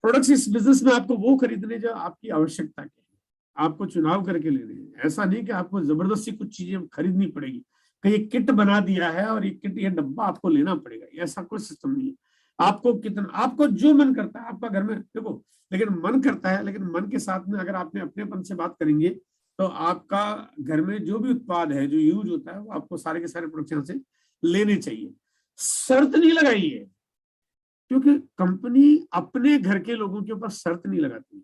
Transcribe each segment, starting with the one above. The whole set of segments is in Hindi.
प्रोडक्ट्स इस बिजनेस में आपको वो खरीदने जो आपकी आवश्यकता के हैं, आपको चुनाव करके लेने हैं। ऐसा नहीं कि आपको जबरदस्ती कुछ चीजें खरीदनी पड़ेगी, कहीं किट बना दिया है और ये किट, ये डब्बा आपको लेना पड़ेगा, ऐसा कोई सिस्टम नहीं है। आपको कितना, आपको जो मन करता है आपका घर में देखो, लेकिन मन करता है, लेकिन मन के साथ में अगर आपने अपनेपन से बात करेंगे तो आपका घर में जो भी उत्पाद है जो यूज होता है वो आपको सारे के सारे प्रोडक्ट यहाँ से लेने चाहिए। शर्त नहीं लगाइए, क्योंकि कंपनी अपने घर के लोगों के ऊपर शर्त नहीं लगाती।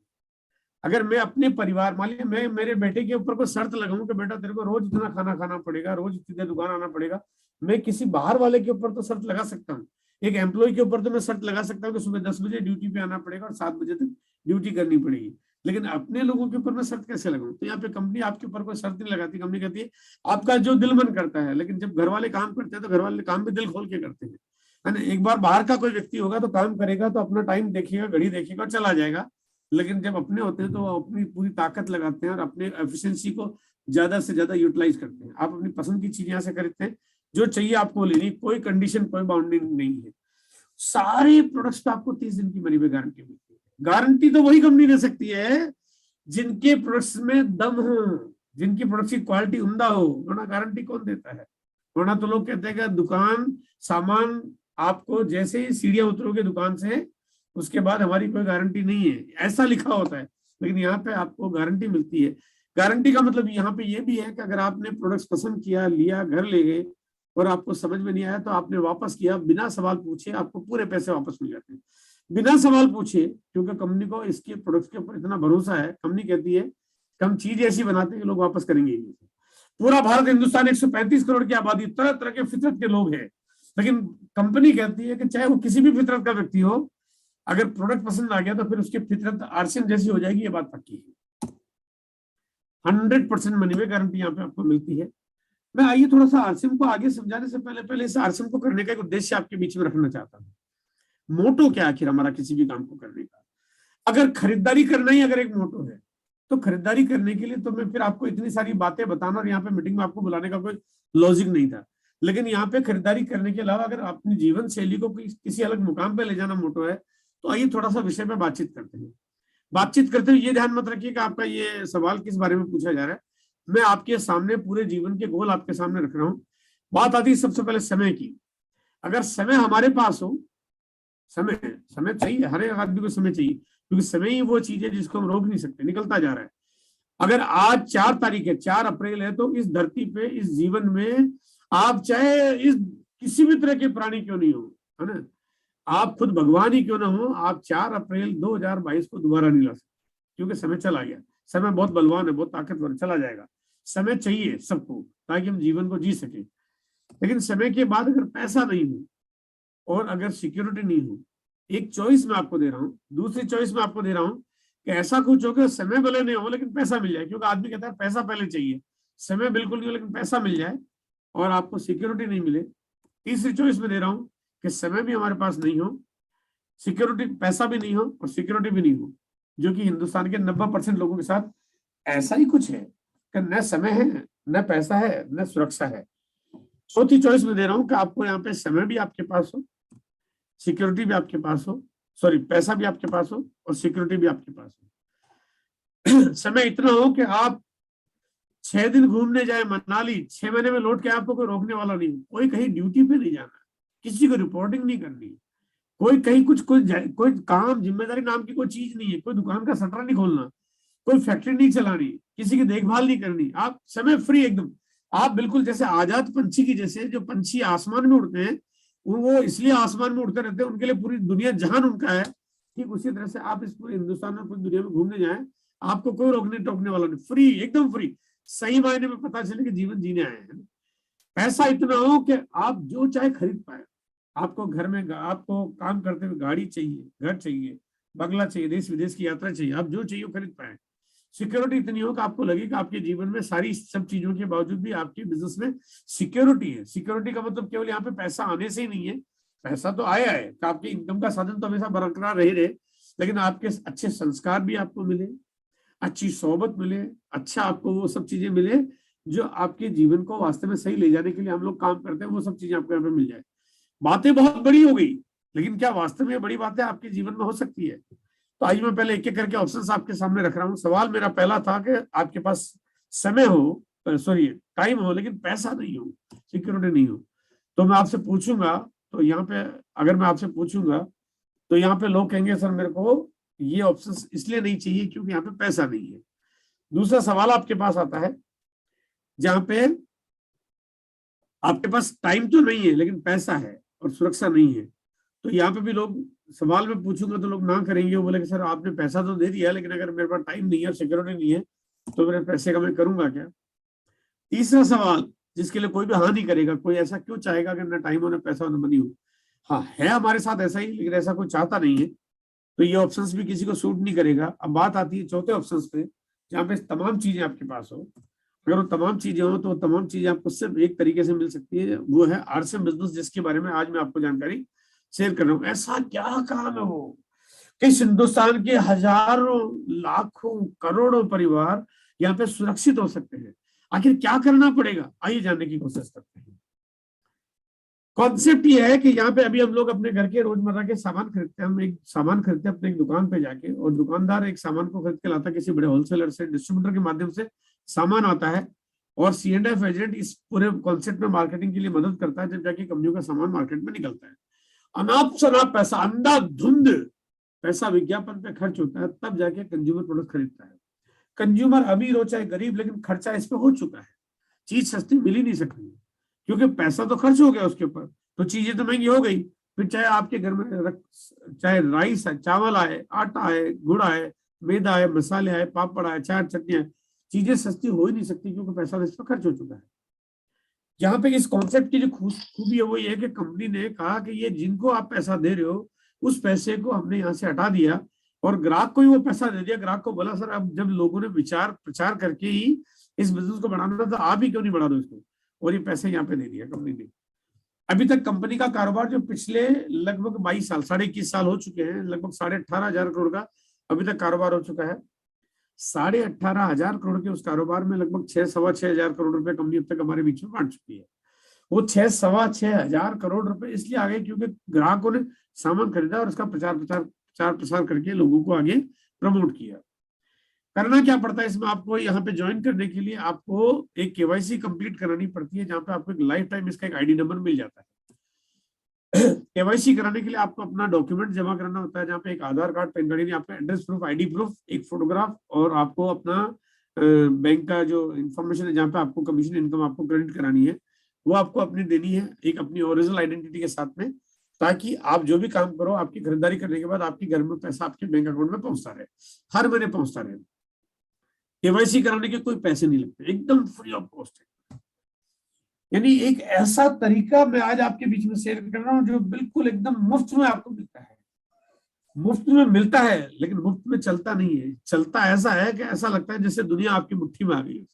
अगर मैं अपने परिवार, मान लीजिए मैं मेरे बेटे के ऊपर कोई शर्त लगाऊं कि बेटा तेरे को रोज इतना खाना खाना पड़ेगा, रोज इतनी देर दुकान आना पड़ेगा, मैं किसी बाहर वाले के ऊपर तो शर्त लगा सकता हूँ। एक एम्प्लॉय के ऊपर तो मैं शर्त लगा सकता हूँ कि सुबह 10 बजे ड्यूटी पे आना पड़ेगा और 7 बजे तक ड्यूटी करनी पड़ेगी, लेकिन अपने लोगों के ऊपर मैं शर्त कैसे लगाऊं? तो यहाँ पे कंपनी आपके ऊपर कोई शर्त नहीं लगाती। कंपनी कहती है आपका जो दिल मन करता है, लेकिन जब घर वाले काम करते हैं तो घर वाले काम भी दिल खोल के करते हैं, है ना। एक बार बाहर का कोई व्यक्ति होगा तो काम करेगा तो अपना टाइम देखेगा, घड़ी देखेगा और चला जाएगा, लेकिन जब अपने होते हैं तो वो अपनी पूरी ताकत लगाते हैं और अपने एफिशिएंसी को ज्यादा से ज्यादा यूटिलाइज करते हैं। आप अपनी पसंद की चीज यहाँ से खरीदते हैं, जो चाहिए आपको लेनी, कोई कंडीशन कोई बाउंड्री नहीं है। सारे प्रोडक्ट्स पे आपको 30 दिन की मनी बैक गारंटी मिलती है। गारंटी तो वही कंपनी दे सकती है जिनके प्रोडक्ट्स में दम हो, जिनकी प्रोडक्ट्स की क्वालिटी उम्दा हो, वरना गारंटी कौन देता है? वरना तो लोग कहते हैं कि दुकान सामान आपको जैसे ही सीढ़ियां उतरोगे दुकान से उसके बाद हमारी कोई गारंटी नहीं है, ऐसा लिखा होता है। लेकिन यहाँ पे आपको गारंटी मिलती है। गारंटी का मतलब यहाँ पे ये भी है कि अगर आपने प्रोडक्ट्स पसंद किया, लिया, घर ले गए और आपको समझ में नहीं आया तो आपने वापस किया, बिना सवाल पूछे आपको पूरे पैसे वापस मिल जाते हैं, बिना सवाल पूछे, क्योंकि कंपनी को इसके प्रोडक्ट्स के ऊपर इतना भरोसा है। कंपनी कहती है कि हम चीज ऐसी बनाते हैं कि लोग वापस करेंगे ही नहीं। पूरा भारत, हिंदुस्तान 135 करोड़ की आबादी, तरह तरह के फितरत के लोग हैं, लेकिन कंपनी कहती है कि चाहे वो किसी भी फितरत का व्यक्ति हो, अगर प्रोडक्ट पसंद आ गया तो फिर उसकी फितरत आरसीएम जैसी हो जाएगी, ये बात पक्की है। 100% मनी बैक गारंटी यहाँ पे आपको मिलती है। मैं आइए थोड़ा सा आरसीएम को आगे समझाने से पहले इस आरसीएम को करने का एक उद्देश्य आपके बीच में रखना चाहता हूँ। मोटो क्या आखिर हमारा किसी भी काम को करने का? अगर खरीदारी करना ही अगर एक मोटो है तो खरीदारी करने के लिए तो मैं फिर आपको इतनी सारी बातें बताना और यहाँ पे मीटिंग में आपको बुलाने का कोई लॉजिक नहीं था। लेकिन यहाँ पे खरीदारी करने के अलावा अगर अपनी जीवन शैली को किसी अलग मुकाम पे ले जाना मोटो है, तो आइए थोड़ा सा विषय पे बातचीत करते हैं। बातचीत करते हुए ये ध्यान मत रखिए कि आपका ये सवाल किस बारे में पूछा जा रहा है। मैं आपके सामने पूरे जीवन के गोल आपके सामने रख रहा हूँ। बात आती है सबसे पहले समय की। अगर समय हमारे पास हो, समय समय चाहिए, हर एक आदमी को समय चाहिए, क्योंकि समय ही वो चीज है जिसको हम रोक नहीं सकते, निकलता जा रहा है। अगर आज 4 तारीख है, 4 अप्रैल है, तो इस धरती पे, इस जीवन में आप चाहे इस किसी भी तरह के प्राणी क्यों नहीं हो, है ना, आप खुद भगवान ही क्यों ना हो, आप 4 अप्रैल 2022 को दोबारा नहीं ला सकते, क्योंकि समय चला गया। समय बहुत बलवान है, बहुत ताकतवर है, चला जाएगा। समय चाहिए सबको ताकि हम जीवन को जी सके। लेकिन समय के बाद अगर पैसा नहीं हो और अगर सिक्योरिटी नहीं हो, एक चॉइस मैं आपको दे रहा हूँ, दूसरी चॉइस मैं आपको दे रहा हूँ कि ऐसा कुछ हो कि समय भले नहीं हो लेकिन पैसा मिल जाए, क्योंकि आदमी कहता है पैसा पहले चाहिए, समय बिल्कुल नहीं हो लेकिन पैसा मिल जाए और आपको सिक्योरिटी नहीं मिले। तीसरी चॉइस में दे रहा हूँ कि समय भी हमारे पास नहीं हो, सिक्योरिटी, पैसा भी नहीं हो और सिक्योरिटी भी नहीं हो, जो कि हिंदुस्तान के 90% लोगों के साथ ऐसा ही कुछ है कि न समय है, न पैसा है, न सुरक्षा है। चौथी चॉइस में दे रहा हूँ कि आपको यहाँ पे समय भी आपके पास हो, सिक्योरिटी भी आपके पास हो, सॉरी पैसा भी आपके पास हो और सिक्योरिटी भी आपके पास हो। समय इतना हो कि आप 6 दिन घूमने जाए मनाली, 6 महीने में लौट के आपको कोई रोकने वाला नहीं, कोई कहीं ड्यूटी पे नहीं जाना, किसी को रिपोर्टिंग नहीं करनी, कोई कहीं कुछ कोई काम, जिम्मेदारी नाम की कोई चीज नहीं है, कोई दुकान का शटर नहीं खोलना, कोई फैक्ट्री नहीं चलानी, किसी की देखभाल नहीं करनी, आप समय फ्री एकदम। आप बिल्कुल जैसे आजाद पंछी की, जैसे जो पंछी आसमान में उड़ते हैं वो इसलिए आसमान में उड़ते रहते हैं, उनके लिए पूरी दुनिया जहान उनका है, ठीक उसी तरह से आप इस पूरे हिंदुस्तान में पूरी दुनिया में घूमने जाए, आपको कोई रोकने टोकने वाला नहीं, फ्री, एकदम फ्री। सही मायने में पता चले कि जीवन जीने आए हैं। पैसा इतना हो कि आप जो चाहे खरीद पाए। आपको घर में, आपको काम करते हुए गाड़ी चाहिए, घर चाहिए, बंगला चाहिए, देश विदेश की यात्रा चाहिए, आप जो चाहिए खरीद पाए। सिक्योरिटी इतनी हो कि आपको लगे कि आपके जीवन में सारी सब चीजों के बावजूद भी आपके बिजनेस में सिक्योरिटी है। सिक्योरिटी का मतलब केवल यहाँ पे पैसा आने से ही नहीं है, पैसा तो आया है कि आपके इनकम का साधन तो हमेशा बरकरार रहे, लेकिन आपके अच्छे संस्कार भी आपको मिले, अच्छी सोबत मिले, अच्छा आपको वो सब चीजें मिले जो आपके जीवन को वास्तव में सही ले जाने के लिए हम लोग काम करते हैं, वो सब चीजें आपको यहाँ पे मिल जाए। बातें बहुत बड़ी हो गई, लेकिन क्या वास्तव में बड़ी बातें आपके जीवन में हो सकती है? तो आज मैं पहले एक एक करके ऑप्शंस आपके सामने रख रहा हूँ। सवाल मेरा पहला था कि आपके पास समय हो, सॉरी टाइम हो, लेकिन पैसा नहीं हो, सिक्योरिटी नहीं हो। तो मैं आपसे पूछूंगा, तो यहाँ पे अगर मैं आपसे पूछूंगा तो यहाँ पे लोग कहेंगे सर मेरे को ये ऑप्शंस इसलिए नहीं चाहिए क्योंकि यहाँ पे पैसा नहीं है। दूसरा सवाल आपके पास आता है जहां पे आपके पास टाइम तो नहीं है लेकिन पैसा है और सुरक्षा नहीं है। तो यहाँ पे भी लोग, सवाल में पूछूंगा तो लोग ना करेंगे, वो बोले कि सर आपने पैसा तो दे दिया लेकिन अगर मेरे पास टाइम नहीं है और सिक्योरिटी नहीं है तो मेरे पैसे का मैं करूंगा क्या। तीसरा सवाल जिसके लिए कोई भी हाँ नहीं करेगा, कोई ऐसा क्यों चाहेगा कि ना टाइम हो ना पैसा हो ना मनी हो। हाँ है हमारे साथ ऐसा ही, लेकिन ऐसा कोई चाहता नहीं है, तो ये ऑप्शंस भी किसी को सूट नहीं करेगा। अब बात आती है चौथे ऑप्शंस पे, जहाँ पे तमाम चीजें आपके पास हो। अगर वो तमाम चीजें हो तो वो तमाम चीजें आपको सिर्फ एक तरीके से मिल सकती है, वो है आरसीएम बिजनेस, जिसके बारे में आज मैं आपको जानकारी शेयर कर रहा हूँ। ऐसा क्या काम है वो कि इस हिंदुस्तान के हजारों लाखों करोड़ों परिवार यहाँ पे सुरक्षित हो सकते हैं। आखिर क्या करना पड़ेगा, आइए जानने की कोशिश करते हैं। कॉन्सेप्ट ये है कि यहाँ पे अभी हम लोग अपने घर के रोजमर्रा के सामान खरीदते हैं। हम एक सामान खरीदते हैं अपने एक दुकान पे जाके, और दुकानदार एक सामान को खरीद के लाता है किसी बड़े होलसेलर से, डिस्ट्रीब्यूटर के माध्यम से सामान आता है, और C&F एजेंट इस पूरे कॉन्सेप्ट में मार्केटिंग के लिए मदद करता है। जब जाके कंपनियों का सामान मार्केट में निकलता है, अनाप शनाप पैसा, अंधाधुंध पैसा विज्ञापन पे खर्च होता है, तब जाके कंज्यूमर प्रोडक्ट खरीदता है। कंज्यूमर अमीर हो चाहे गरीब, लेकिन खर्चा इस पे हो चुका है, चीज सस्ती मिल ही नहीं सकती क्योंकि पैसा तो खर्च हो गया उसके ऊपर, तो चीजें तो महंगी हो गई। फिर चाहे आपके घर में चाहे राइस है, चावल आए, आटा है, गुड़ है, मैदा है, मसाले आए, पापड़ आए, चाट चटनियां, चीजें सस्ती हो ही नहीं सकती क्योंकि पैसा इस पर खर्च हो चुका है। यहाँ पे इस कॉन्सेप्ट की जो खूबी है वो ये है कि कंपनी ने कहा कि ये जिनको आप पैसा दे रहे हो उस पैसे को हमने यहाँ से हटा दिया और ग्राहक को ही वो पैसा दे दिया। ग्राहक को बोला सर अब जब लोगों ने विचार प्रचार करके ही इस बिजनेस को बढ़ाना था तो आप ही क्यों नहीं बढ़ा दो इसको, और ये पैसे यहाँ पे दे दिया कंपनी ने। अभी तक कंपनी का कारोबार जो पिछले लगभग 22 साल, 21.5 साल हो चुके हैं, लगभग 18,500 करोड़ का अभी तक कारोबार हो चुका है। 18,500 करोड़ के उस कारोबार में लगभग 6-6,500 करोड़ रुपए कंपनी अब तक हमारे बीच में बांट चुकी है। वो 6-6,500 करोड़ रुपए इसलिए आ गए क्योंकि ग्राहकों ने सामान खरीदा और उसका प्रचार प्रसार करके लोगों को आगे प्रमोट किया। करना क्या पड़ता है इसमें, आपको यहाँ पे ज्वाइन करने के लिए आपको एक KYC कंप्लीट करानी पड़ती है, जहाँ पे आपको एक लाइफ टाइम इसका एक ID नंबर मिल जाता है। KYC कराने के लिए आपको अपना डॉक्यूमेंट जमा करना होता है, जहाँ पे एक आधार कार्ड, पैन कार्ड, आपका एड्रेस प्रूफ, ID प्रूफ, एक फोटोग्राफ, और आपको अपना बैंक का जो इन्फॉर्मेशन है जहाँ पे आपको कमीशन इनकम आपको क्रेडिट करानी है वो आपको अपनी देनी है, एक अपनी ओरिजिनल आइडेंटिटी के साथ में, ताकि आप जो भी काम करो आपकी खरीदारी करने के बाद आपके घर में पैसा आपके बैंक अकाउंट में पहुंचता रहे, हर महीने पहुंचता रहे। KYC कराने के कोई पैसे नहीं लगते, एकदम फ्री ऑफ कॉस्ट है। यानी एक ऐसा तरीका मैं आज आपके बीच में शेयर कर रहा हूं जो बिल्कुल एकदम मुफ्त में आपको मिलता है। मुफ्त में मिलता है लेकिन मुफ्त में चलता नहीं है, चलता ऐसा है कि ऐसा लगता है जैसे दुनिया आपकी मुट्ठी में आ गई है।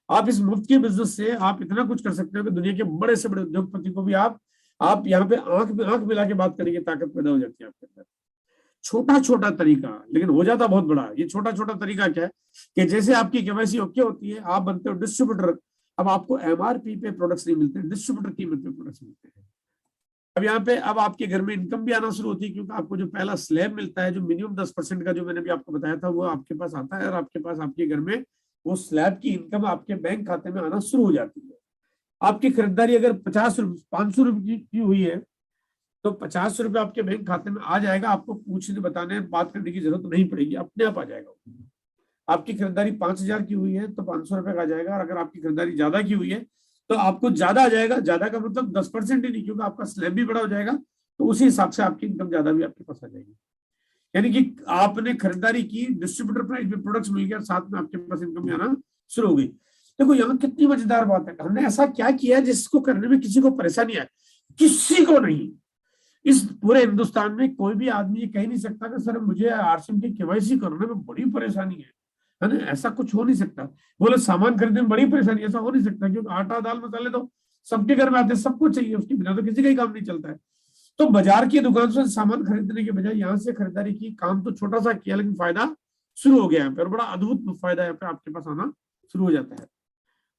आप इस मुफ्त के बिजनेस से आप इतना कुछ कर सकते हो कि दुनिया के बड़े से बड़े उद्योगपति को भी आप यहाँ पे आंख में आंख मिला के बात करने की ताकत पैदा हो जाती है आपके अंदर। छोटा छोटा तरीका लेकिन हो जाता बहुत बड़ा। ये छोटा छोटा तरीका क्या है कि जैसे आपकी KYC ओके होती है, आप बनते हो डिस्ट्रीब्यूटर, अब आपको MRP पे प्रोडक्ट्स नहीं मिलते, डिस्ट्रीब्यूटर कीमत पे प्रोडक्ट्स मिलते हैं। अब यहाँ पे अब आपके घर में इनकम भी आना शुरू होती है क्योंकि आपको जो पहला स्लैब मिलता है जो मिनिमम 10% का, जो मैंने भी आपको बताया था, वो आपके पास आता है और आपके पास आपके घर में वो स्लैब की इनकम आपके बैंक खाते में आना शुरू हो जाती है। आपकी खरीदारी अगर 500 रुपए की हुई है तो 50 रुपए आपके बैंक खाते में आ जाएगा, आपको पूछने बताने बात करने की जरूरत नहीं पड़ेगी, अपने आप आ जाएगा। आपकी खरीदारी 5,000 की हुई है तो 500 रुपए का आ जाएगा, और अगर आपकी खरीदारी ज्यादा की हुई है तो आपको ज्यादा आ जाएगा। ज्यादा का मतलब 10% ही नहीं, क्योंकि आपका स्लैब भी बड़ा हो जाएगा तो उसी हिसाब से आपकी इनकम ज्यादा भी आपके पास आ जाएगी। यानी कि आपने खरीदारी की, डिस्ट्रीब्यूटर प्राइस पे प्रोडक्ट्स मिल गया, साथ में आपके पास इनकम आना शुरू हो गई। देखो यहाँ कितनी मजेदार बात है, हमने ऐसा क्या किया जिसको करने में किसी को परेशानी आए, किसी को नहीं। इस पूरे हिंदुस्तान में कोई भी आदमी ये कह नहीं सकता कि सर मुझे आरसीएम की KYC करने में बड़ी परेशानी है ना, ऐसा कुछ हो नहीं सकता। बोले सामान खरीदने में बड़ी परेशानी, ऐसा हो नहीं सकता, क्योंकि आटा दाल मसाले तो सबके घर में आते हैं, सबको चाहिए, उसके बिना तो किसी का ही काम नहीं चलता है। तो बाजार की दुकान से सामान खरीदने के बजाय यहाँ से खरीदारी की, काम तो छोटा सा किया लेकिन फायदा शुरू हो गया यहाँ पे, और बड़ा अद्भुत फायदा यहाँ पे आपके पास आना शुरू हो जाता है।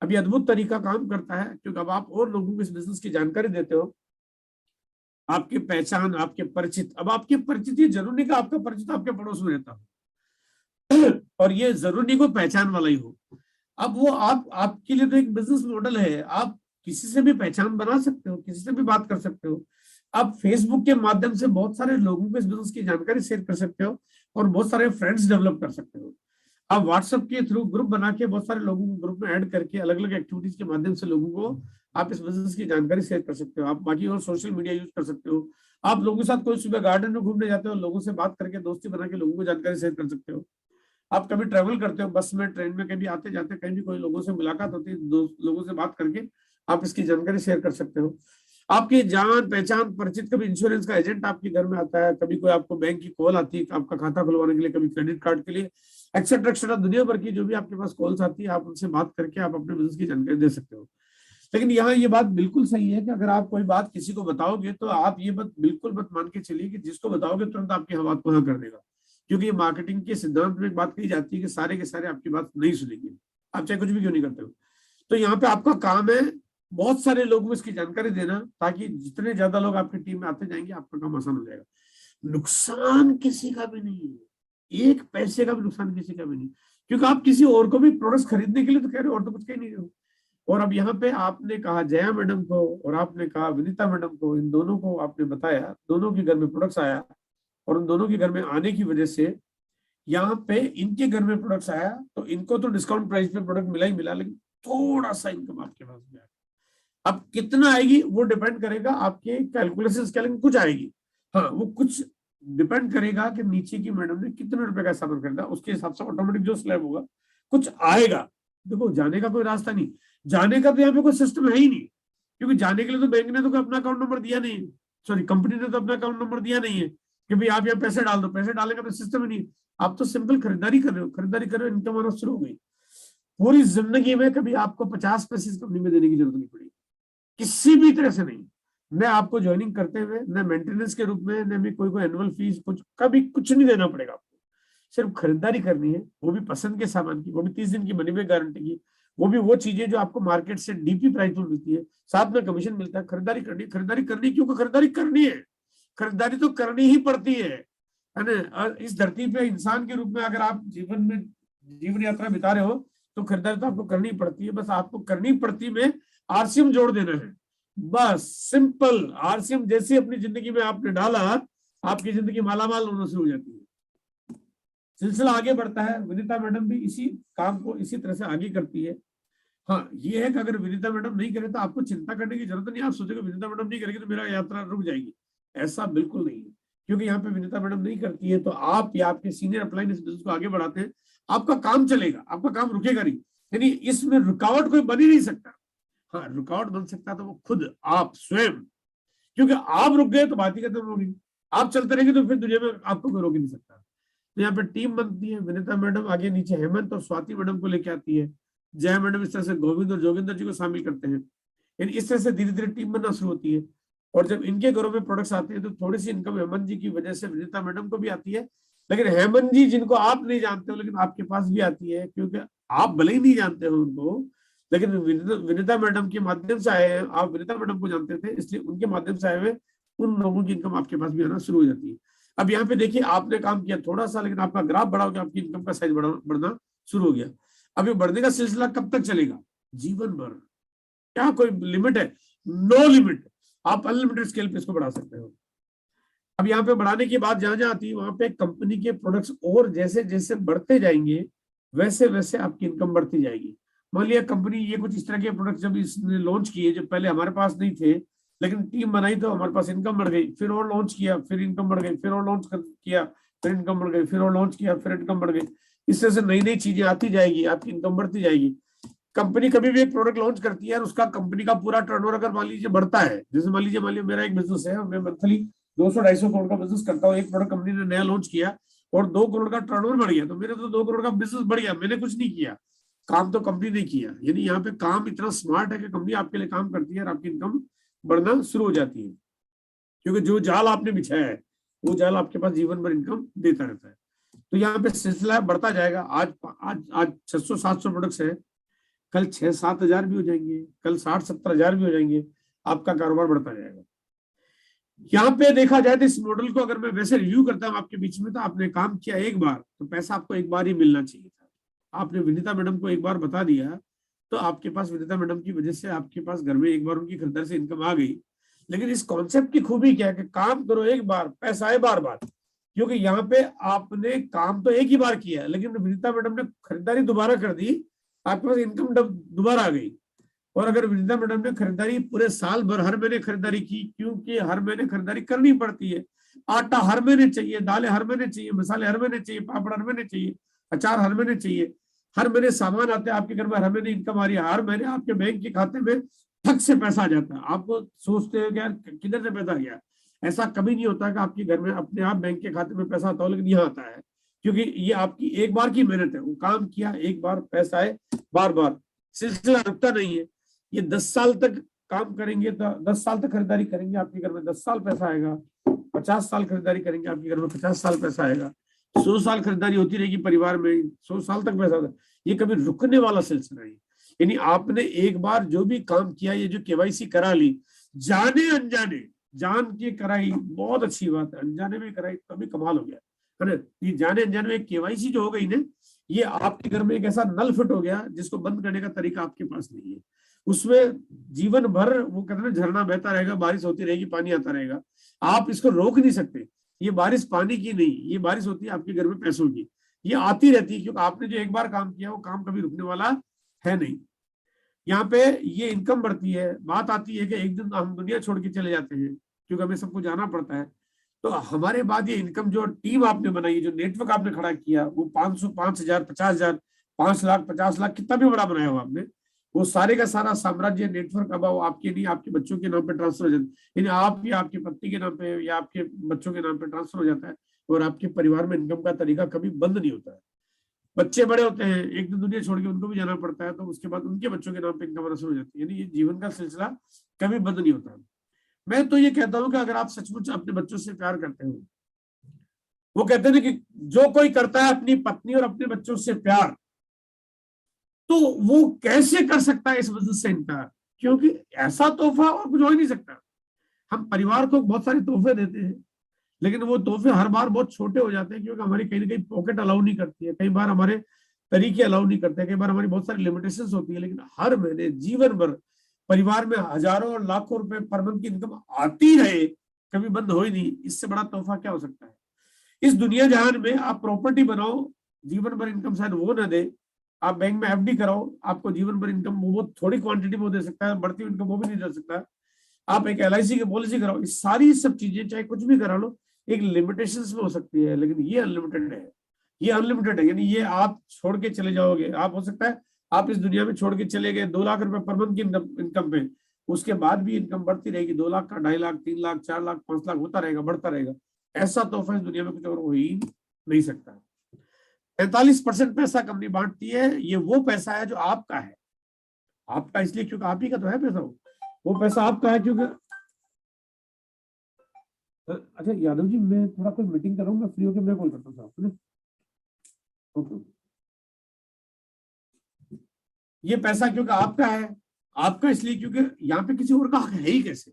अब ये अद्भुत तरीका काम करता है क्योंकि अब आप और लोगों को इस बिजनेस की जानकारी देते हो आपकी पहचान, आपके परिचित। अब आपके परिचित ये जरूरी नहीं कि आपका परिचित आपके पड़ोस में रहता हो और ये जरूरी नहीं को पहचान वाला ही हो। अब वो आपके लिए तो एक बिजनेस मॉडल है, आप किसी से भी पहचान बना सकते हो, किसी से भी बात कर सकते हो। आप फेसबुक के माध्यम से बहुत सारे लोगों को इस बिजनेस की जानकारी शेयर कर सकते हो और बहुत सारे फ्रेंड्स डेवलप कर सकते हो। आप व्हाट्सएप के थ्रू ग्रुप बना के बहुत सारे लोगों को ग्रुप में ऐड करके अलग अलग एक्टिविटीज के माध्यम से लोगों को आप इस बिजनेस की जानकारी शेयर कर सकते हो। आप बाकी और सोशल मीडिया यूज कर सकते हो। आप लोगों के साथ कोई सुबह गार्डन में घूमने जाते हो, लोगों से बात करके दोस्ती बना के लोगों को जानकारी शेयर कर सकते हो। आप कभी ट्रेवल करते हो, बस में, ट्रेन में, कभी आते जाते कहीं भी कोई लोगों से मुलाकात होती है, लोगों से बात करके आप इसकी जानकारी शेयर कर सकते हो। आपकी जान पहचान परिचित, कभी इंश्योरेंस का एजेंट आपके घर में आता है, कभी कोई आपको बैंक की कॉल आती है आपका खाता खुलवाने के लिए, कभी क्रेडिट कार्ड के लिए, एक्सेट्रा एक्सेट्रा, दुनिया भर की जो भी आपके पास कॉल्स आती है, आप उनसे बात करके आप अपने बिजनेस की जानकारी दे सकते हो। लेकिन यहाँ ये बात बिल्कुल सही है कि अगर आप कोई बात किसी को बताओगे तो आप ये बात बिल्कुल मत मान के चलिए कि जिसको बताओगे तुरंत आपकी बात को हाँ कर देगा। क्योंकि ये मार्केटिंग के सिद्धांत में एक बात कही जाती है कि सारे के सारे आपकी बात नहीं सुनेंगे, आप चाहे कुछ भी क्यों नहीं करते हो। तो यहाँ पे आपका काम है बहुत सारे लोगों को इसकी जानकारी देना, ताकि जितने ज्यादा लोग आपकी टीम में आते जाएंगे आपका काम आसान हो जाएगा। नुकसान किसी का भी नहीं है, एक पैसे का भी नुकसान किसी का भी नहीं, क्योंकि आप किसी और को भी प्रोडक्ट्स खरीदने के लिए तो कह रहे हो और तो कुछ कह नहीं रहे हो। और अब यहाँ पे आपने कहा जया मैडम को और आपने कहा विनीता मैडम को, इन दोनों को आपने बताया, दोनों के घर में प्रोडक्ट्स आया और उन दोनों के घर में आने की वजह से यहाँ पे इनके घर में प्रोडक्ट्स आया, तो इनको तो डिस्काउंट प्राइस पे प्रोडक्ट मिला ही मिला, लेकिन थोड़ा सा इनकम आपके पास में आएगा। अब कितना आएगी वो डिपेंड करेगा आपके कैलकुलेशन के, लेकिन कुछ आएगी। हाँ, वो कुछ डिपेंड करेगा कि नीचे की मैडम ने कितने रुपए का सामान खरीदा, उसके हिसाब से ऑटोमेटिक जो स्लैब होगा कुछ आएगा। देखो जाने का कोई रास्ता नहीं, जाने का तो यहाँ पे कोई सिस्टम है ही नहीं, क्योंकि जाने के लिए तो बैंक ने तो कोई अपना अकाउंट नंबर दिया नहीं है, सॉरी कंपनी ने तो अपना अकाउंट नंबर दिया नहीं है कि भाई आप यहाँ पैसे डाल दो, पैसे डालने का सिस्टम ही नहीं। आप तो सिंपल खरीदारी कर रहे हो, खरीदारी कर रहे हो, इनकम आना शुरू हो गई। पूरी जिंदगी में कभी आपको 50 पैसे कंपनी में देने की जरूरत नहीं पड़ी, किसी भी तरह से नहीं। न आपको ज्वाइनिंग करते हुए, न मेंटेनेंस के रूप में, न भी कोई एनुअल फीस, कुछ कभी कुछ नहीं देना पड़ेगा आपको। सिर्फ खरीदारी करनी है, वो भी पसंद के सामान की, वो भी 30 दिन की मनी बैक गारंटी की, वो भी वो चीजें जो आपको मार्केट से डीपी प्राइस में मिलती है, साथ में कमीशन मिलता है। खरीदारी करनी, खरीदारी करनी क्योंकि खरीदारी करनी है, खरीदारी तो करनी ही पड़ती है ना। इस धरती पे इंसान के रूप में अगर आप जीवन में जीवन यात्रा बिता रहे हो तो खरीदारी तो आपको करनी पड़ती है। बस आपको करनी पड़ती में आरसीएम जोड़ देना है, बस सिंपल। आरसीएम जैसे अपनी जिंदगी में आपने डाला, आपकी जिंदगी मालामाल होना शुरू हो जाती है, सिलसिला आगे बढ़ता है। विनीता मैडम भी इसी काम को इसी तरह से आगे करती है। हाँ, ये है कि अगर विनीता मैडम नहीं करे तो आपको चिंता करने की जरूरत नहीं। आप सोचोगे विनीता मैडम नहीं करेगी तो मेरा यात्रा रुक जाएगी, ऐसा बिल्कुल नहीं है। क्योंकि यहाँ पे विनीता मैडम नहीं करती है तो आप या आपके सीनियर अपलाइन इस बिजनेस को आगे बढ़ाते हैं, आपका काम चलेगा, आपका काम रुकेगा नहीं। यानी इसमें रुकावट कोई बन ही नहीं सकता। हाँ, रुकावट बन सकता तो वो खुद आप स्वयं, क्योंकि आप रुक गए तो बात ही खत्म होगी। आप चलते रहेंगे तो फिर दुनिया में आपको कोई रोक ही नहीं सकता। तो यहाँ पे टीम बनती है, विनीता मैडम आगे नीचे हेमंत और स्वाति मैडम को लेके आती है, जया मैडम इस तरह से गोविंद और जोगिंदर जी को शामिल करते हैं। यानी इस तरह से धीरे धीरे टीम बनना शुरू होती है। और जब इनके घरों में प्रोडक्ट्स आते हैं तो थोड़ी सी इनकम हेमंत जी की वजह से विनीता मैडम को भी आती है। लेकिन हेमंत जी जिनको आप नहीं जानते हो लेकिन आपके पास भी आती है, क्योंकि आप भले ही नहीं जानते हो उनको, लेकिन विनीता मैडम के माध्यम से आए हैं, आप विनीता मैडम को जानते थे इसलिए उनके माध्यम से आए हुए उन लोगों की इनकम आपके पास भी आना शुरू हो जाती है। अब यहाँ पे देखिए, आपने काम किया थोड़ा सा, लेकिन आपका ग्राफ बढ़ा हो गया, आपकी इनकम का साइज बढ़ना शुरू हो गया। अब ये बढ़ने का सिलसिला कब तक चलेगा? जीवन भर। क्या कोई लिमिट है? No limit. आप अनलिमिटेड स्केल पे इसको बढ़ा सकते हो। अब यहाँ पे बढ़ाने की बात जहां जहां आती है वहां पे कंपनी के प्रोडक्ट्स और जैसे जैसे बढ़ते जाएंगे वैसे वैसे आपकी इनकम बढ़ती जाएगी। मान लिया कंपनी ये कुछ इस तरह के प्रोडक्ट जब इसने लॉन्च किए, जो पहले हमारे पास नहीं थे, लेकिन टीम बनाई तो हमारे पास इनकम बढ़ गई, फिर और लॉन्च किया, फिर इनकम बढ़ गई, फिर और लॉन्च किया, फिर इनकम बढ़ गई, फिर और लॉन्च किया, फिर इनकम बढ़ गई। इस तरह से नई नई चीजें आती जाएगी, आपकी इनकम बढ़ती जाएगी। कंपनी कभी भी एक प्रोडक्ट लॉन्च करती है और उसका कंपनी का पूरा टर्नओवर अगर मान लीजिए बढ़ता है, जैसे मान लीजिए मेरा एक बिजनेस है, मैं मंथली 200-250 करोड़ का बिजनेस करता हूँ, एक प्रोडक्ट कंपनी ने नया लॉन्च किया और 2 करोड़ का टर्नओवर बढ़ गया, तो मेरा तो 2 करोड़ का बिजनेस बढ़ गया, मैंने कुछ नहीं किया, काम तो कंपनी ने किया। यानी यहाँ पे काम इतना स्मार्ट है कि कंपनी आपके लिए काम करती है और आपकी इनकम बढ़ना शुरू हो जाती है, क्योंकि जो जाल आपने बिछाया है वो जाल आपके पास जीवन भर इनकम देता रहता है। तो यहाँ पे सिलसिला बढ़ता जाएगा। आज आज आज 600-700 प्रोडक्ट्स है, कल 6-7 हजार भी हो जाएंगे, कल 60-70 हजार भी हो जाएंगे, आपका कारोबार बढ़ता जाएगा। यहाँ पे देखा जाए तो इस मॉडल को अगर मैं वैसे रिव्यू करता हूँ आपके बीच में, तो आपने काम किया एक बार तो पैसा आपको एक बार ही मिलना चाहिए था। आपने विनीता मैडम को एक बार बता दिया तो आपके पास विनीता मैडम की वजह से आपके पास घर में एक बार उनकी खरीदारी से इनकम आ गई। लेकिन इस कॉन्सेप्ट की खूबी क्या है कि काम करो एक बार, पैसा आए बार बार। क्योंकि यहाँ पे आपने काम तो एक ही बार किया, लेकिन विनीता मैडम ने खरीदारी दोबारा कर दी, आपके पास इनकम दोबारा आ गई। और अगर विनीता मैडम ने खरीदारी पूरे साल भर हर महीने खरीदारी की, क्योंकि हर महीने खरीदारी करनी पड़ती है, आटा हर महीने चाहिए, दालें हर महीने चाहिए, मसाले हर महीने चाहिए, पापड़ हर महीने चाहिए, अचार हर महीने चाहिए, हर महीने सामान आते हैं आपके घर में, हर महीने इनकम आ रही है, हर महीने आपके बैंक के खाते में ठग से पैसा आ जाता है। आपको सोचते हैं कि यार किधर से पैसा गया, ऐसा कभी नहीं होता कि आपके घर में अपने आप बैंक के खाते में पैसा आता हो, लेकिन यहाँ आता है क्योंकि ये आपकी एक बार की मेहनत है। वो काम किया एक बार, पैसा है बार बार, सिलसिला रुकता नहीं है। ये 10 साल तक काम करेंगे तो 10 साल तक खरीदारी करेंगे आपके घर में 10 साल पैसा आएगा, 50 साल खरीदारी करेंगे आपके घर में 50 साल पैसा आएगा, 100 साल खरीदारी होती रहेगी परिवार में, 100 साल तक पैसा होता है। ये कभी रुकने वाला सिलसिला है। यानी आपने एक बार जो भी काम किया, ये जो केवाईसी करा ली, जाने अनजाने, जान के कराई बहुत अच्छी बात है, अनजाने में कराई तो भी कमाल हो गया है ना। ये जाने अनजाने में केवाईसी जो हो गई ना, ये आपके घर में एक ऐसा नल फिट हो गया जिसको बंद करने का तरीका आपके पास नहीं है। उसमें जीवन भर वो कहते हैं झरना बहता रहेगा, बारिश होती रहेगी, पानी आता रहेगा, आप इसको रोक नहीं सकते। ये बारिश पानी की नहीं, ये बारिश होती है आपके घर में पैसों की, ये आती रहती है क्योंकि आपने जो एक बार काम किया वो काम कभी रुकने वाला है नहीं। यहाँ पे ये इनकम बढ़ती है। बात आती है कि एक दिन हम दुनिया छोड़ के चले जाते हैं क्योंकि हमें सबको जाना पड़ता है, तो हमारे बाद ये इनकम जो टीम आपने बनाई, जो नेटवर्क आपने खड़ा किया, वो 500, 5,000, 50,000, 5 लाख, 50 लाख, कितना भी बड़ा बनाया हो आपने, वो सारे का सारा साम्राज्य नेटवर्क अब वो आपके नहीं, आपके बच्चों के नाम पे ट्रांसफर हो जाता है। यानी आप या आपकी पत्नी के नाम पे या आपके बच्चों के नाम पे ट्रांसफर हो जाता है, और आपके परिवार में इनकम का तरीका कभी बंद नहीं होता है। बच्चे बड़े होते हैं, एक दिन दुनिया छोड़ के उनको भी जाना पड़ता है, तो उसके बाद उनके बच्चों के नाम पे इनकम आना शुरू हो जाती है। यानी ये जीवन का सिलसिला कभी बंद नहीं होता। मैं तो ये कहता हूँ कि अगर आप सचमुच अपने बच्चों से प्यार करते हो, वो कहते हैं कि जो कोई करता है अपनी पत्नी और अपने बच्चों से प्यार, तो वो कैसे कर सकता है इस वजह से इनकार, क्योंकि ऐसा तोहफा और कुछ हो ही नहीं सकता। हम परिवार को बहुत सारे तोहफे देते हैं, लेकिन वो तोहफे हर बार बहुत छोटे हो जाते हैं क्योंकि हमारी कहीं ना कहीं पॉकेट अलाउ नहीं करती है, कई बार हमारे तरीके अलाउ नहीं करते, कई बार हमारी बहुत सारी लिमिटेशंस होती है। लेकिन हर महीने जीवन भर परिवार में हजारों और लाखों रुपए पर मंथ की इनकम आती रहे, कभी बंद हो ही नहीं, इससे बड़ा तोहफा क्या हो सकता है। इस दुनिया जहान में आप प्रॉपर्टी बनाओ, जीवन भर इनकम शायद वो ना दे, आप बैंक में एफडी कराओ, आपको जीवन भर इनकम वो थोड़ी क्वांटिटी में दे सकता है, बढ़ती हुई इनकम वो भी नहीं दे सकता। आप एक एलआईसी की पॉलिसी कराओ, इस सारी सब चीजें चाहे कुछ भी करा लो, एक लिमिटेशंस में हो सकती है, लेकिन ये अनलिमिटेड है, ये अनलिमिटेड है। यानी ये आप छोड़ के चले जाओगे, आप हो सकता है आप इस दुनिया में छोड़ के चले गए 2 लाख रुपए पर मंथ की इनकम पे, उसके बाद भी इनकम बढ़ती रहेगी, 2 लाख का 2.5 लाख, 3 लाख, 4 लाख, 5 लाख होता रहेगा, बढ़ता रहेगा। ऐसा तोहफा इस दुनिया में कुछ और हो ही नहीं सकता। 43% पैसा कंपनी बांटती है, ये वो पैसा है जो आपका है, आपका इसलिए क्योंकि आप ही का तो है पैसा, वो पैसा आपका है क्योंकि अच्छा यादव जी, मैं थोड़ा कोई मीटिंग कर रहा हूँ, मैं फ्री होकर मैं कॉल करता हूँ आपको। ओके, ये पैसा क्योंकि आपका है, आपका इसलिए क्योंकि यहाँ पे किसी और का हक है ही कैसे।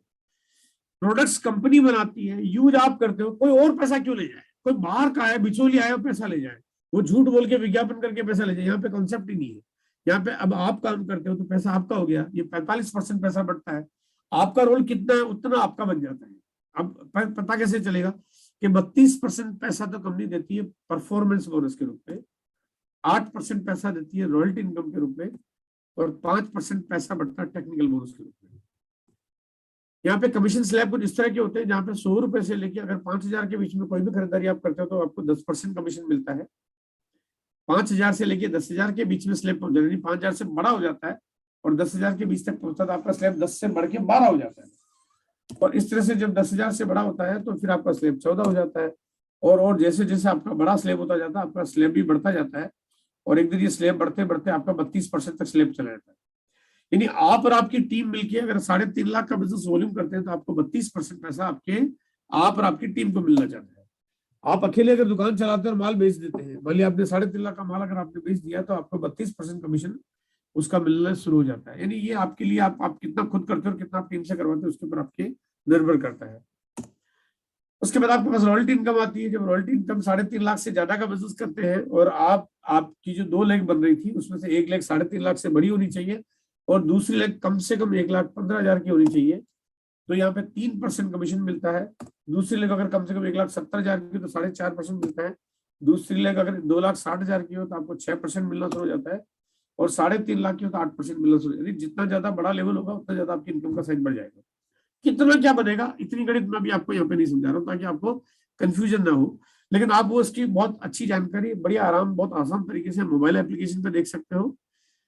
प्रोडक्ट्स कंपनी बनाती है, यूज आप करते हो, कोई और पैसा क्यों ले जाए, कोई बाहर का है बिचौलिया आया पैसा ले जाए, वो झूठ बोल के विज्ञापन करके पैसा ले जाए, यहाँ पे कॉन्सेप्ट ही नहीं है। यहाँ पे अब आप काम करते हो तो पैसा आपका हो गया, ये 45% पैसा बढ़ता है, आपका रोल कितना है उतना आपका बन जाता है। अब पता कैसे चलेगा कि 32% पैसा तो कंपनी देती है परफॉर्मेंस बोनस के रूप में, 8% पैसा देती है रॉयल्टी इनकम के रूप में, और 5% पैसा बढ़ता है टेक्निकल बोनस के रूप में। यहाँ पे कमीशन स्लैब कुछ इस तरह के होते हैं जहाँ पे 100 रुपए से लेके अगर 5,000 के बीच में कोई भी खरीदारी आप करते हो तो आपको 10% कमीशन मिलता है। 5,000 से लेके 10,000 के बीच में स्लैब पहुंच जाता है, 5,000 से बड़ा हो जाता है और 10,000 के बीच तक पहुंचता तो आपका स्लैब 10 से बढ़ के 12 हो जाता है। और इस तरह से जब 10,000 से बड़ा होता है तो फिर आपका स्लैब 14 हो जाता है, और जैसे जैसे आपका बड़ा स्लैब होता जाता है आपका स्लैब भी बढ़ता जाता है, और एक दिन ये स्लैब बढ़ते बढ़ते आपका 32% तक स्लैब चला जाता है। यानी आप और आपकी टीम मिलकर अगर 3.5 लाख का बिजनेस वॉल्यूम करते हैं तो आपको 32% पैसा आप और आपकी टीम को मिलना चाहता है। आप अकेले अगर दुकान चलाते हैं और माल बेच देते हैं, मान लिया आपने 3.5 लाख का माल अगर आपने बेच दिया तो आपको 32% कमीशन उसका मिलना शुरू हो जाता है। यानी ये आपके लिए आप कितना खुद करते हो और कितना आप टीम से करवाते हो उसके ऊपर आपके निर्भर करता है। उसके बाद आपके पास रॉयल्टी इनकम आती है। जब रॉयल्टी इनकम 3.5 लाख से ज्यादा का बिजनेस करते हैं और आपकी जो 2 लेग बन रही थी उसमें से एक लेग 3.5 लाख से बड़ी होनी चाहिए और दूसरी लेग कम से कम 1,15,000 की होनी चाहिए, तो यहाँ पे 3% कमीशन मिलता है। दूसरी लेग अगर कम से कम 1,70,000 की तो 4.5% मिलता है। दूसरी लेग अगर 2,60,000 की हो तो आपको 6% मिलना शुरू हो जाता है और 3.5 लाख की हो तो 8% मिलना शुरू हो जाता है। जितना ज्यादा बड़ा लेवल होगा उतना ज्यादा आपकी इनकम का साइज बढ़ जाएगा। कितना क्या बनेगा इतनी गणित मैं भी आपको यहाँ पे नहीं समझा रहा हूँ ताकि आपको कंफ्यूजन ना हो, लेकिन आप वो उसकी बहुत अच्छी जानकारी बढ़िया आराम बहुत आसान तरीके से मोबाइल एप्लीकेशन पे देख सकते हो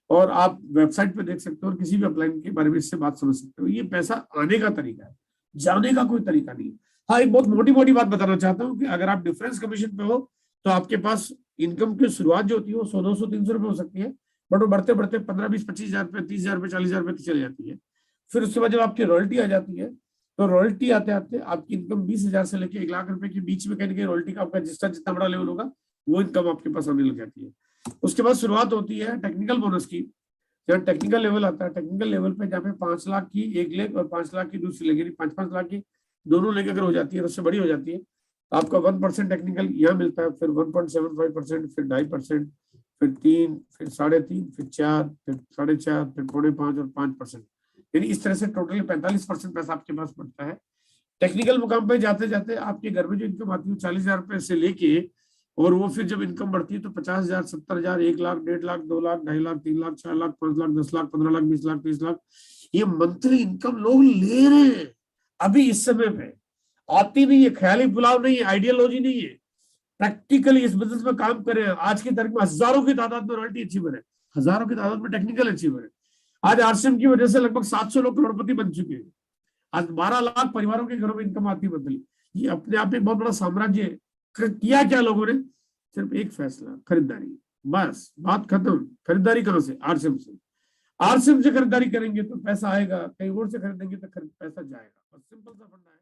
और आप वेबसाइट पे देख सकते हो और किसी भी अपलाइन के बारे में इससे बात समझ सकते हो। ये पैसा आने का तरीका है, जाने का कोई तरीका नहीं है। हाँ, एक बहुत मोटी मोटी बात बताना चाहता हूँ कि अगर आप डिफरेंस कमीशन पे हो तो आपके पास इनकम की शुरुआत जो होती है वो 100, 200, 300 रुपए हो सकती है, बट वो बढ़ते बढ़ते 15, 20, 25,000 रुपए, 30,000 रुपए, 40,000 रुपए चली जाती है। फिर उसके बाद जब आपकी रॉयल्टी आ जाती है तो रॉयल्टी आते आते आपकी इनकम 20,000 से लेकर 1 लाख रुपए के बीच में कहीं ना कहीं रॉयल्टी का आपका जितना जितना बड़ा लेवल होगा वो इनकम आपके पास आने लग जाती है। उसके बाद शुरुआत होती है टेक्निकल बोनस की। जब टेक्निकल लेवल आता है, टेक्निकल लेवल पे जहाँ पे 5 लाख की एक लेग और 5 लाख की दूसरी लेग, यानी 5-5 लाख की दोनों लेग अगर हो जाती है तो उससे बड़ी हो जाती है तो आपका 1% टेक्निकल यहाँ मिलता है, फिर 1.75%, फिर 2.5%, फिर 3, फिर 3.5, फिर 4, फिर 4.5, फिर 4.5 और 5%, यानी इस तरह से टोटली 45% पैसा आपके पास बढ़ता है। टेक्निकल मुकाम पे जाते जाते आपके घर में जो इनकम आती है 40,000 रुपए से लेके और वो फिर जब इनकम बढ़ती है तो 50,000, 70,000, 1 लाख, 1.5 लाख, 2 लाख, 2.5 लाख, 3 लाख, 4 लाख, 5 लाख, 10 लाख, 15 लाख, 20 लाख, 30 लाख, ये मंथली इनकम लोग ले रहे हैं अभी इस समय पे। आती नहीं है, ख्याली पुलाव नहीं है, आइडियोलॉजी नहीं है, प्रैक्टिकली इस बिजनेस में काम कर रहे हैं। आज की तारीख में हजारों की तादाद में रॉयल्टी अचीवर है, हजारों की तादाद में टेक्निकल अचीवर है। आज आरसीएम की वजह से लगभग 700 लोग करोड़पति बन चुके हैं। आज 12 लाख परिवारों के घरों में इनकम आती है मंथली। ये अपने आप में बहुत बड़ा साम्राज्य है। किया क्या लोगों ने? सिर्फ एक फैसला, खरीदारी, बस बात खत्म। खरीदारी कहां से? आरसीएम से। आरसीएम से खरीदारी करेंगे तो पैसा आएगा, कहीं और से खरीदेंगे तो पैसा जाएगा। बस सिंपल सा फंडा है।